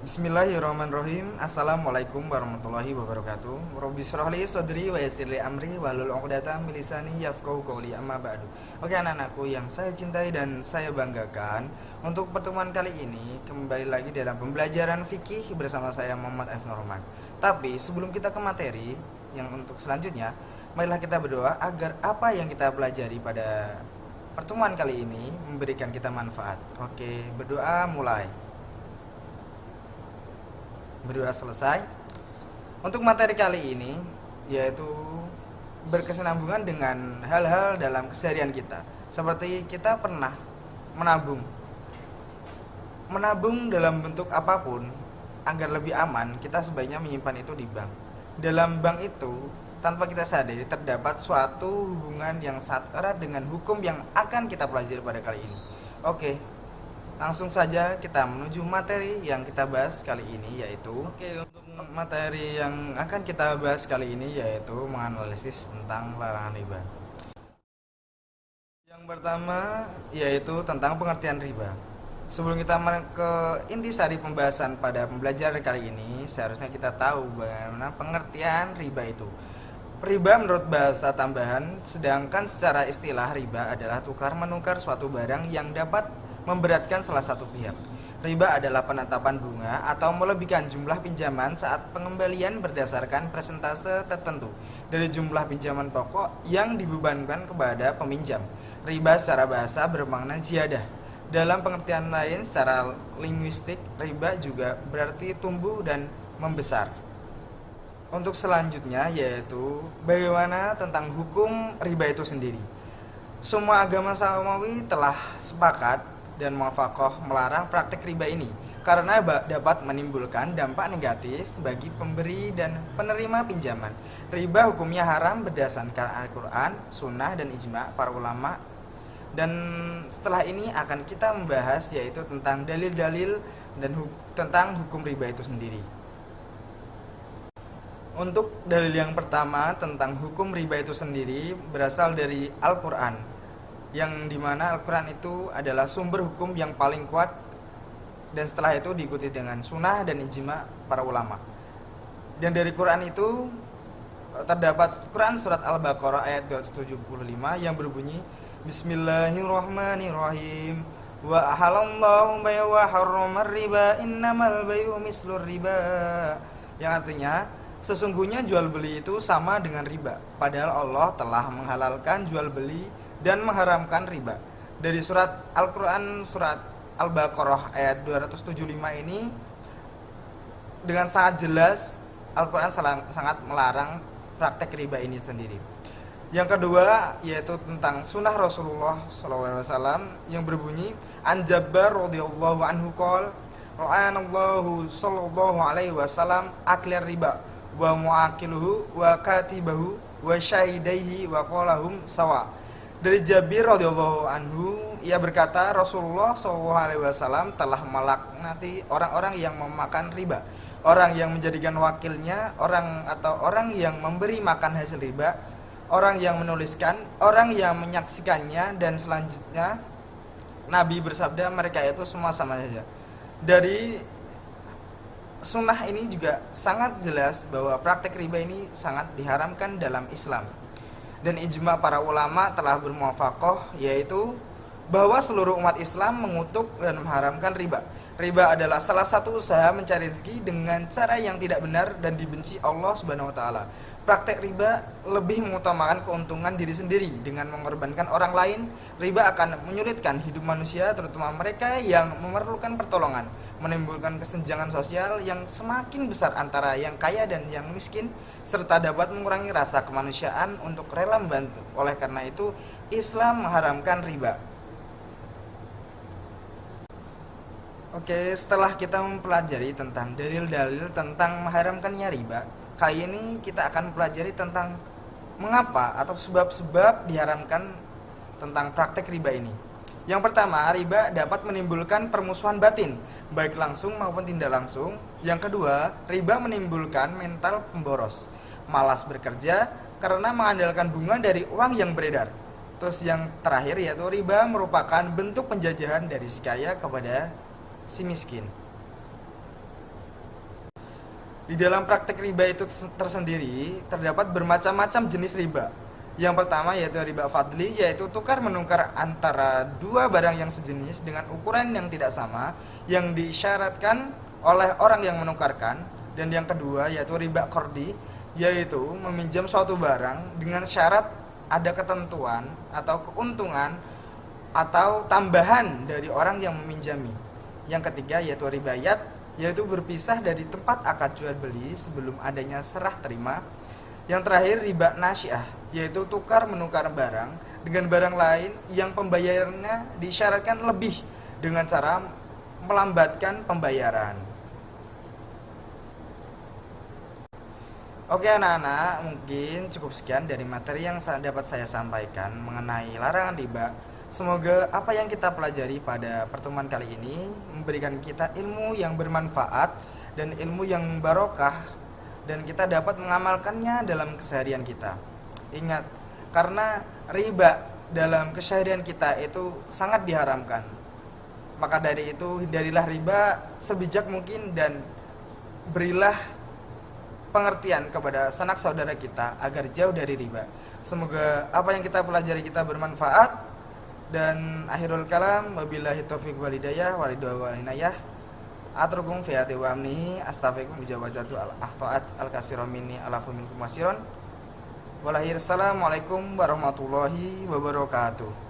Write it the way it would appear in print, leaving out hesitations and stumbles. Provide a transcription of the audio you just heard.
Bismillahirrahmanirrahim. Assalamualaikum warahmatullahi wabarakatuh. Rabbi shrah li sadri wa yassir li amri wahlul 'uqdatam min lisani yafqahu qawli, amma ba'du. Oke anak-anakku yang saya cintai dan saya banggakan, untuk pertemuan kali ini kembali lagi dalam pembelajaran fikih bersama saya Muhammad F. Norman. Tapi sebelum kita ke materi yang untuk selanjutnya, marilah kita berdoa agar apa yang kita pelajari pada pertemuan kali ini memberikan kita manfaat. Oke, berdoa mulai. Berdoa selesai. Untuk materi kali ini yaitu berkesinambungan dengan hal-hal dalam keseharian kita. Seperti kita pernah menabung. Menabung dalam bentuk apapun agar lebih aman, kita sebaiknya menyimpan itu di bank. Dalam bank itu tanpa kita sadari terdapat suatu hubungan yang sangat erat dengan hukum yang akan kita pelajari pada kali ini. Oke, langsung saja kita menuju materi yang kita bahas kali ini yaitu untuk materi yang akan kita bahas kali ini yaitu menganalisis tentang larangan riba. Yang pertama yaitu tentang pengertian riba. Sebelum kita ke intisari pembahasan pada pembelajaran kali ini, seharusnya kita tahu bagaimana pengertian riba itu. Riba menurut bahasa tambahan, sedangkan secara istilah riba adalah tukar menukar suatu barang yang dapat memberatkan salah satu pihak. Riba adalah penetapan bunga atau melebihkan jumlah pinjaman saat pengembalian berdasarkan persentase tertentu dari jumlah pinjaman pokok yang dibebankan kepada peminjam. Riba secara bahasa bermakna ziyadah. Dalam pengertian lain secara linguistik, riba juga berarti tumbuh dan membesar. Untuk selanjutnya yaitu bagaimana tentang hukum riba itu sendiri. Semua agama samawi telah sepakat dan muwafaqah melarang praktik riba ini karena dapat menimbulkan dampak negatif bagi pemberi dan penerima pinjaman. Riba hukumnya haram berdasarkan Al-Quran, Sunnah, dan ijma' para ulama. Dan setelah ini akan kita membahas yaitu tentang dalil-dalil dan tentang hukum riba itu sendiri. Untuk dalil yang pertama tentang hukum riba itu sendiri berasal dari Al-Quran, yang dimana Al-Quran itu adalah sumber hukum yang paling kuat, dan setelah itu diikuti dengan sunnah dan ijma' para ulama. Dan dari Quran itu terdapat Quran surat Al-Baqarah ayat 275 yang berbunyi Bismillahirrahmanirrahim wa ahalallahu bai'a wa harramar riba innamal bai'u mislur riba, yang artinya sesungguhnya jual beli itu sama dengan riba, padahal Allah telah menghalalkan jual beli dan mengharamkan riba. Dari surat Al-Quran surat Al-Baqarah ayat 275 ini dengan sangat jelas Al-Quran sangat melarang praktek riba ini sendiri. Yang kedua yaitu tentang sunnah Rasulullah SAW yang berbunyi An Jabbar radhiyallahu anhu qol Ra'anallahu sallallahu alaihi wasallam aklir riba wa mu'akiluhu wa katibahu wa syahidaihi wa qalahum sawa. Dari Jabir radhiyallahu anhu, ia berkata Rasulullah SAW telah melaknati orang-orang yang memakan riba, orang yang menjadikan wakilnya, orang yang memberi makan hasil riba, orang yang menuliskan, orang yang menyaksikannya, dan selanjutnya Nabi bersabda mereka itu semua sama saja. Dari sunnah ini juga sangat jelas bahwa praktek riba ini sangat diharamkan dalam Islam. Dan ijma' para ulama telah bermuwafaqah yaitu bahwa seluruh umat Islam mengutuk dan mengharamkan riba. Riba adalah salah satu usaha mencari rezeki dengan cara yang tidak benar dan dibenci Allah Subhanahu wa taala. Praktek riba lebih mengutamakan keuntungan diri sendiri dengan mengorbankan orang lain. Riba akan menyulitkan hidup manusia, terutama mereka yang memerlukan pertolongan, menimbulkan kesenjangan sosial yang semakin besar antara yang kaya dan yang miskin, serta dapat mengurangi rasa kemanusiaan untuk rela membantu. Oleh karena itu, Islam mengharamkan riba. Oke, setelah kita mempelajari tentang dalil-dalil tentang mengharamkannya riba, kali ini kita akan mempelajari tentang mengapa atau sebab-sebab diharamkan tentang praktek riba ini. Yang pertama, riba dapat menimbulkan permusuhan batin, baik langsung maupun tidak langsung. Yang kedua, riba menimbulkan mental pemboros, malas bekerja karena mengandalkan bunga dari uang yang beredar. Terus yang terakhir yaitu riba merupakan bentuk penjajahan dari si kaya kepada si miskin. Di dalam praktek riba itu tersendiri terdapat bermacam-macam jenis riba. Yang pertama yaitu riba fadli, yaitu tukar menukar antara dua barang yang sejenis dengan ukuran yang tidak sama yang disyaratkan oleh orang yang menukarkan. Dan yang kedua yaitu riba qardi, yaitu meminjam suatu barang dengan syarat ada ketentuan atau keuntungan atau tambahan dari orang yang meminjami. Yang ketiga yaitu ribayat, yaitu berpisah dari tempat akad jual beli sebelum adanya serah terima. Yang terakhir riba nasyah, yaitu tukar menukar barang dengan barang lain yang pembayarannya disyaratkan lebih dengan cara melambatkan pembayaran. Oke anak-anak, mungkin cukup sekian dari materi yang dapat saya sampaikan mengenai larangan riba. Semoga apa yang kita pelajari pada pertemuan kali ini memberikan kita ilmu yang bermanfaat dan ilmu yang barokah, dan kita dapat mengamalkannya dalam keseharian kita. Ingat, karena riba dalam keseharian kita itu sangat diharamkan. Maka dari itu hindarilah riba sebijak mungkin dan berilah pengertian kepada sanak saudara kita agar jauh dari riba. Semoga apa yang kita pelajari kita bermanfaat. Dan akhirul kalam, wabillahi taufiq wal hidayah walidha wal inayah. Atrukum fi ati wa amnihi astaghfirukum bijawazatu al ahtaat al katsira minni alafu minkum wasiron. Assalamualaikum warahmatullahi wabarakatuh.